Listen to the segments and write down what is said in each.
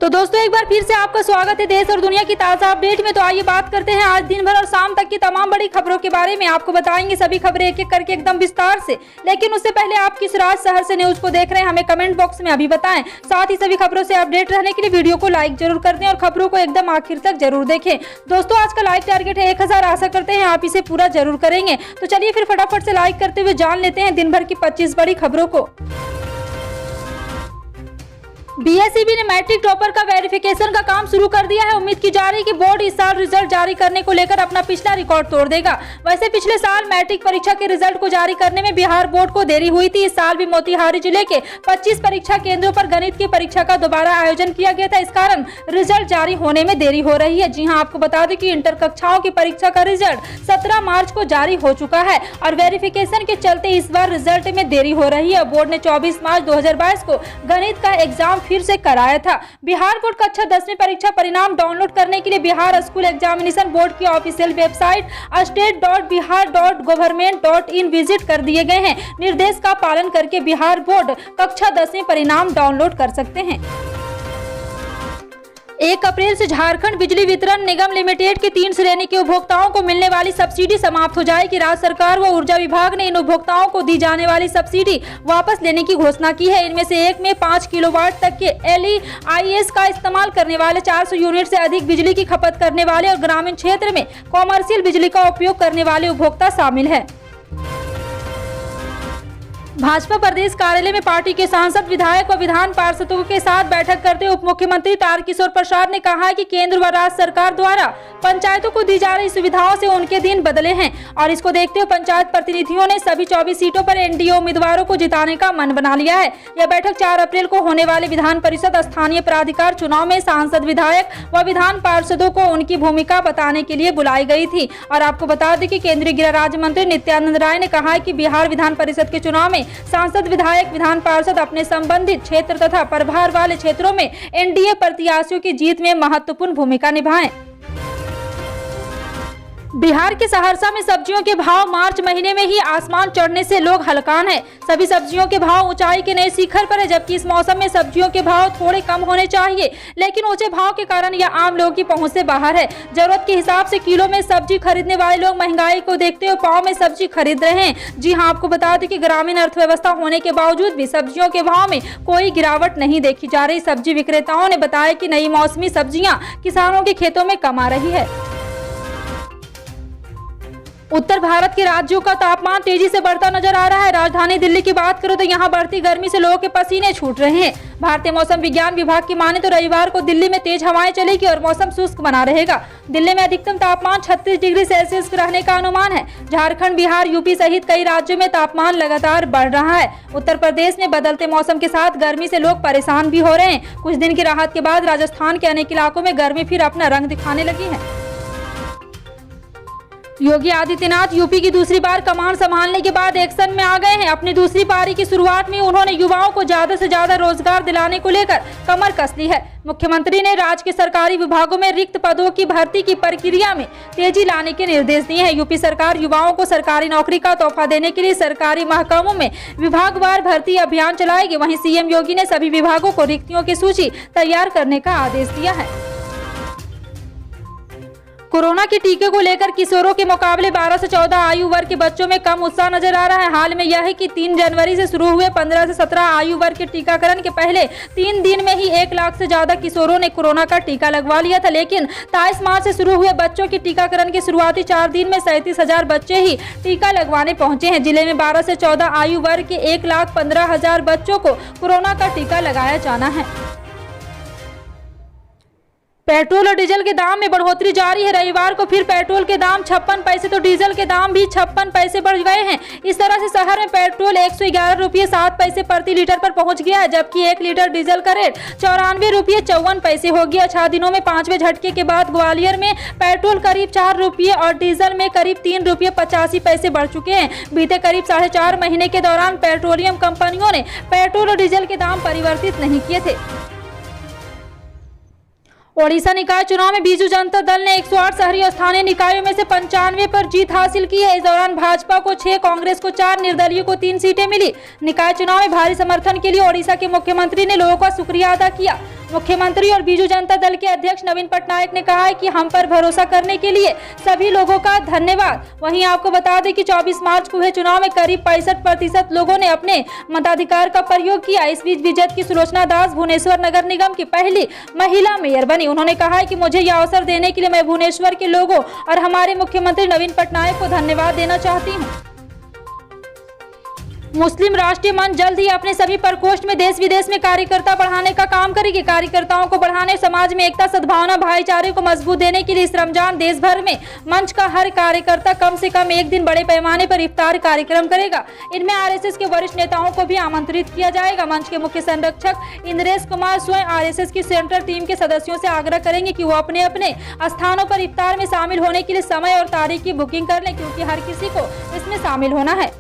तो दोस्तों एक बार फिर से आपका स्वागत है देश और दुनिया की ताजा अपडेट में। तो आइए बात करते हैं आज दिन भर और शाम तक की तमाम बड़ी खबरों के बारे में। आपको बताएंगे सभी खबरें एक एक करके एकदम विस्तार से, लेकिन उससे पहले आप किस राज्य शहर से न्यूज को देख रहे हैं हमें कमेंट बॉक्स में अभी बताएं। साथ ही सभी खबरों से अपडेट रहने के लिए वीडियो को लाइक जरूर कर दें और खबरों को एकदम आखिर तक जरूर देखें। दोस्तों आज का लाइक टारगेट है 1000। आशा करते हैं आप इसे पूरा जरूर करेंगे। तो चलिए फिर फटाफट से लाइक करते हुए जान लेते हैं दिन भर की 25 बड़ी खबरों को। बीएसईबी ने मैट्रिक टॉपर का वेरिफिकेशन का काम शुरू कर दिया है। उम्मीद की जा रही है कि बोर्ड इस साल रिजल्ट जारी करने को लेकर अपना पिछला रिकॉर्ड तोड़ देगा। वैसे पिछले साल मैट्रिक परीक्षा के रिजल्ट को जारी करने में बिहार बोर्ड को देरी हुई थी। इस साल भी मोतिहारी जिले के 25 परीक्षा केंद्रों पर गणित की परीक्षा का दोबारा आयोजन किया गया था। इस कारण रिजल्ट जारी होने में देरी हो रही है। जी हाँ, आपको बता दें कि इंटर कक्षाओं की परीक्षा का रिजल्ट 17 मार्च को जारी हो चुका है और वेरिफिकेशन के चलते इस बार रिजल्ट में देरी हो रही है। बोर्ड ने 24 मार्च 2022 को गणित का एग्जाम फिर से कराया था। बिहार बोर्ड कक्षा 10वीं परीक्षा परिणाम डाउनलोड करने के लिए बिहार स्कूल एग्जामिनेशन बोर्ड की ऑफिशियल वेबसाइट state.bihar.government.in विजिट कर दिए गए हैं। निर्देश का पालन करके बिहार बोर्ड कक्षा 10वीं परिणाम डाउनलोड कर सकते हैं। 1 अप्रैल से झारखंड बिजली वितरण निगम लिमिटेड के 3 श्रेणी के उपभोक्ताओं को मिलने वाली सब्सिडी समाप्त हो जाएगी। राज्य सरकार व ऊर्जा विभाग ने इन उपभोक्ताओं को दी जाने वाली सब्सिडी वापस लेने की घोषणा की है। इनमें से एक में 5 किलोवाट तक के LEIS का इस्तेमाल करने वाले 400 यूनिट से अधिक बिजली की खपत करने वाले और ग्रामीण क्षेत्र में कॉमर्शियल बिजली का उपयोग करने वाले उपभोक्ता शामिल है। भाजपा प्रदेश कार्यालय में पार्टी के सांसद, विधायक व विधान पार्षदों के साथ बैठक करते हुए उप मुख्यमंत्री तारकिशोर प्रसाद ने कहा है कि केंद्र व राज्य सरकार द्वारा पंचायतों को दी जा रही सुविधाओं से उनके दिन बदले हैं और इसको देखते हुए पंचायत प्रतिनिधियों ने सभी 24 सीटों पर एनडीए उम्मीदवारों को जिताने का मन बना लिया है। यह बैठक 4 अप्रैल को होने वाले विधान परिषद स्थानीय प्राधिकार चुनाव में सांसद, विधायक व विधान पार्षदों को उनकी भूमिका बताने के लिए बुलाई गई थी। और आपको बता दें कि केंद्रीय गृह राज्य मंत्री नित्यानंद राय ने कहा है कि बिहार विधान परिषद के चुनाव में सांसद, विधायक, विधान पार्षद अपने संबंधित क्षेत्र तथा प्रभार वाले क्षेत्रों में एनडीए प्रत्याशियों की जीत में महत्वपूर्ण भूमिका निभाएं। बिहार के सहरसा में सब्जियों के भाव मार्च महीने में ही आसमान चढ़ने से लोग हलकान हैं। सभी सब्जियों के भाव ऊंचाई के नए शिखर पर है, जबकि इस मौसम में सब्जियों के भाव थोड़े कम होने चाहिए, लेकिन ऊंचे भाव के कारण यह आम लोगों की पहुंच से बाहर है। जरूरत के हिसाब से किलो में सब्जी खरीदने वाले लोग महंगाई को देखते हुए पाव में सब्जी खरीद रहे हैं। जी हाँ, आपको बता दें कि ग्रामीण अर्थव्यवस्था होने के बावजूद भी सब्जियों के भाव में कोई गिरावट नहीं देखी जा रही। सब्जी विक्रेताओं ने बताया कि नई मौसमी सब्जियां किसानों के खेतों में कम आ रही है। उत्तर भारत के राज्यों का तापमान तेजी से बढ़ता नजर आ रहा है। राजधानी दिल्ली की बात करो तो यहाँ बढ़ती गर्मी से लोगों के पसीने छूट रहे हैं। भारतीय मौसम विज्ञान विभाग की माने तो रविवार को दिल्ली में तेज हवाएं चलेगी और मौसम शुष्क बना रहेगा। दिल्ली में अधिकतम तापमान 36 डिग्री सेल्सियस रहने का अनुमान है। झारखंड, बिहार, यूपी सहित कई राज्यों में तापमान लगातार बढ़ रहा है। उत्तर प्रदेश में बदलते मौसम के साथ गर्मी से लोग परेशान भी हो रहे हैं। कुछ दिन की राहत के बाद राजस्थान के अनेक इलाकों में गर्मी फिर अपना रंग दिखाने लगी है। योगी आदित्यनाथ यूपी की दूसरी बार कमान संभालने के बाद एक्शन में आ गए हैं। अपनी दूसरी पारी की शुरुआत में उन्होंने युवाओं को ज्यादा से ज्यादा रोजगार दिलाने को लेकर कमर कस ली है। मुख्यमंत्री ने राज्य के सरकारी विभागों में रिक्त पदों की भर्ती की प्रक्रिया में तेजी लाने के निर्देश दिए हैं। यूपी सरकार युवाओं को सरकारी नौकरी का तोहफा देने के लिए सरकारी महकमों में विभागवार भर्ती अभियान चलाएगी। वहीं सीएम योगी ने सभी विभागों को रिक्तियों की सूची तैयार करने का आदेश दिया है। कोरोना के टीके को लेकर किशोरों के मुकाबले 12 से 14 आयु वर्ग के बच्चों में कम उत्साह नजर आ रहा है। हाल में यह है कि 3 जनवरी से शुरू हुए 15 से 17 आयु वर्ग के टीकाकरण के पहले 3 दिन में ही 1 लाख से ज्यादा किशोरों ने कोरोना का टीका लगवा लिया था। लेकिन 23 मार्च से शुरू हुए बच्चों के टीकाकरण के शुरुआती 4 दिन में 37,000 बच्चे ही टीका लगवाने पहुंचे हैं। जिले में 12 से 14 आयु वर्ग के 1,15,000 बच्चों को कोरोना का टीका लगाया जाना है। पेट्रोल और डीजल के दाम में बढ़ोतरी जारी है। रविवार को फिर पेट्रोल के दाम 56 पैसे तो डीजल के दाम भी 56 पैसे बढ़ गए हैं। इस तरह से शहर में पेट्रोल 111 रुपये 7 पैसे प्रति लीटर पर पहुंच गया है, जबकि 1 लीटर डीजल का रेट 94 रुपये 54 पैसे हो गया। 6 दिनों में 5वें झटके के बाद ग्वालियर में पेट्रोल करीब 4 रुपये और डीजल में करीब 3 रुपये 85 पैसे बढ़ चुके हैं। बीते करीब 4.5 महीने के दौरान पेट्रोलियम कंपनियों ने पेट्रोल और डीजल के दाम परिवर्तित नहीं किए थे। ओडिशा निकाय चुनाव में बीजू जनता दल ने 108 शहरी और स्थानीय निकायों में से 95 पर जीत हासिल की है। इस दौरान भाजपा को 6, कांग्रेस को 4, निर्दलीय को 3 सीटें मिली। निकाय चुनाव में भारी समर्थन के लिए ओडिशा के मुख्यमंत्री ने लोगों का शुक्रिया अदा किया। मुख्यमंत्री और बीजू जनता दल के अध्यक्ष नवीन पटनायक ने कहा है कि हम पर भरोसा करने के लिए सभी लोगों का धन्यवाद। वहीं आपको बता दें कि 24 मार्च को हुए चुनाव में करीब 65% लोगों ने अपने मताधिकार का प्रयोग किया। इस बीच बीजेपी की सुलोचना दास भुवनेश्वर नगर निगम की पहली महिला मेयर बनी। उन्होंने कहा है कि मुझे यह अवसर देने के लिए मैं भुवनेश्वर के लोगों और हमारे मुख्यमंत्री नवीन पटनायक को धन्यवाद देना चाहती हूँ। मुस्लिम राष्ट्रीय मंच जल्द ही अपने सभी प्रकोष्ठ में देश विदेश में कार्यकर्ता बढ़ाने का काम करेगी। कार्यकर्ताओं को बढ़ाने, समाज में एकता, सद्भावना, भाईचारे को मजबूत देने के लिए इस रमजान देश भर में मंच का हर कार्यकर्ता कम से कम एक दिन बड़े पैमाने पर इफ्तार कार्यक्रम करेगा। इनमें आरएसएस के वरिष्ठ नेताओं को भी आमंत्रित किया जाएगा। मंच के मुख्य संरक्षक इंद्रेश कुमार स्वयं आरएसएस की सेंट्रल टीम के सदस्यों से आग्रह करेंगे कि वो अपने अपने स्थानों पर इफ्तार में शामिल होने के लिए समय और तारीख की बुकिंग कर लें, क्योंकि हर किसी को इसमें शामिल होना है।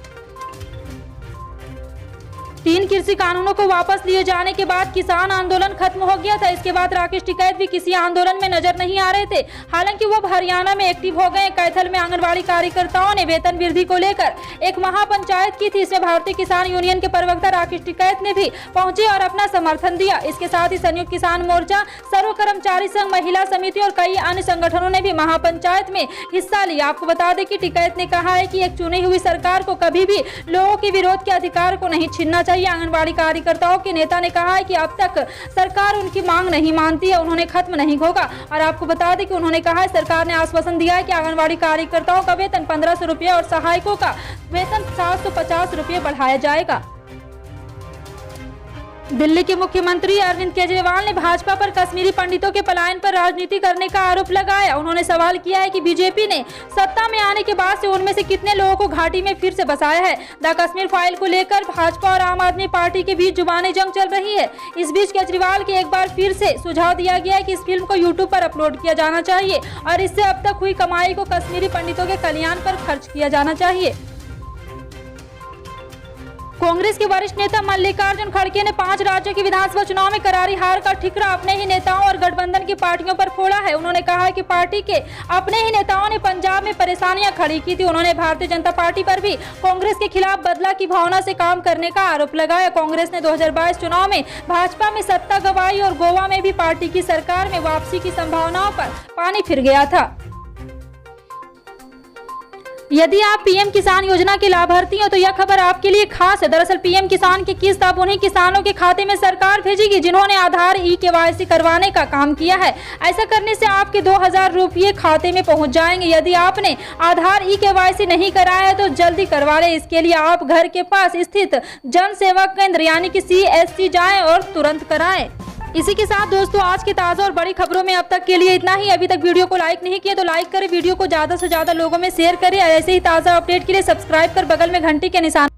3 कृषि कानूनों को वापस लिए जाने के बाद किसान आंदोलन खत्म हो गया था। इसके बाद राकेश टिकैत भी किसी आंदोलन में नजर नहीं आ रहे थे। हालांकि वो हरियाणा में एक्टिव हो गए। कैथल में आंगनबाड़ी कार्यकर्ताओं ने वेतन वृद्धि को लेकर एक महापंचायत की थी। इसमें भारतीय किसान यूनियन के प्रवक्ता राकेश टिकैत ने भी पहुंचे और अपना समर्थन दिया। इसके साथ ही संयुक्त किसान मोर्चा, सर्व कर्मचारी संघ, महिला समिति और कई अन्य संगठनों ने भी महापंचायत में हिस्सा लिया। आपको बता दें कि टिकैत ने कहा है कि एक चुनी हुई सरकार को कभी भी लोगों के विरोध के अधिकार को नहीं छीनना चाहिए। आंगनबाड़ी कार्यकर्ताओं के नेता ने कहा है कि अब तक सरकार उनकी मांग नहीं मानती है, उन्होंने खत्म नहीं होगा। और आपको बता दें कि उन्होंने कहा है सरकार ने आश्वासन दिया है कि आंगनबाड़ी कार्यकर्ताओं का वेतन 1500 रुपये और सहायकों का वेतन 750 रुपये बढ़ाया जाएगा। दिल्ली के मुख्यमंत्री अरविंद केजरीवाल ने भाजपा पर कश्मीरी पंडितों के पलायन पर राजनीति करने का आरोप लगाया। उन्होंने सवाल किया है कि बीजेपी ने सत्ता में आने के बाद से उनमें से कितने लोगों को घाटी में फिर से बसाया है। द कश्मीर फाइल को लेकर भाजपा और आम आदमी पार्टी के बीच जुबानी जंग चल रही है। इस बीच केजरीवाल के एक बार फिर से सुझाव दिया गया है कि इस फिल्म को यूट्यूब पर अपलोड किया जाना चाहिए और इससे अब तक हुई कमाई को कश्मीरी पंडितों के कल्याण पर खर्च किया जाना चाहिए। कांग्रेस के वरिष्ठ नेता मल्लिकार्जुन खड़गे ने 5 राज्यों की विधानसभा चुनाव में करारी हार का ठिकरा अपने ही नेताओं और गठबंधन की पार्टियों पर फोड़ा है। उन्होंने कहा कि पार्टी के अपने ही नेताओं ने पंजाब में परेशानियां खड़ी की थी। उन्होंने भारतीय जनता पार्टी पर भी कांग्रेस के खिलाफ बदला की भावना से काम करने का आरोप लगाया। कांग्रेस ने 2022 चुनाव में भाजपा में सत्ता गंवाई और गोवा में भी पार्टी की सरकार में वापसी की संभावनाओं पर पानी फिर गया था। यदि आप पीएम किसान योजना के लाभार्थी हो तो यह खबर आपके लिए खास है। दरअसल पीएम किसान की किस्त अब उन्हीं किसानों के खाते में सरकार भेजेगी जिन्होंने आधार ई-केवाईसी करवाने का काम किया है। ऐसा करने से आपके 2000 रुपये खाते में पहुंच जाएंगे। यदि आपने आधार ई-केवाईसी नहीं कराया है तो जल्दी करवा लें। इसके लिए आप घर के पास स्थित जन सेवा केंद्र यानी कि CSC जाएं और तुरंत कराएं। इसी के साथ दोस्तों आज की ताज़ा और बड़ी खबरों में अब तक के लिए इतना ही। अभी तक वीडियो को लाइक नहीं किया तो लाइक करें, वीडियो को ज़्यादा से ज़्यादा लोगों में शेयर करें। ऐसे ही ताज़ा अपडेट के लिए सब्सक्राइब कर बगल में घंटी के निशान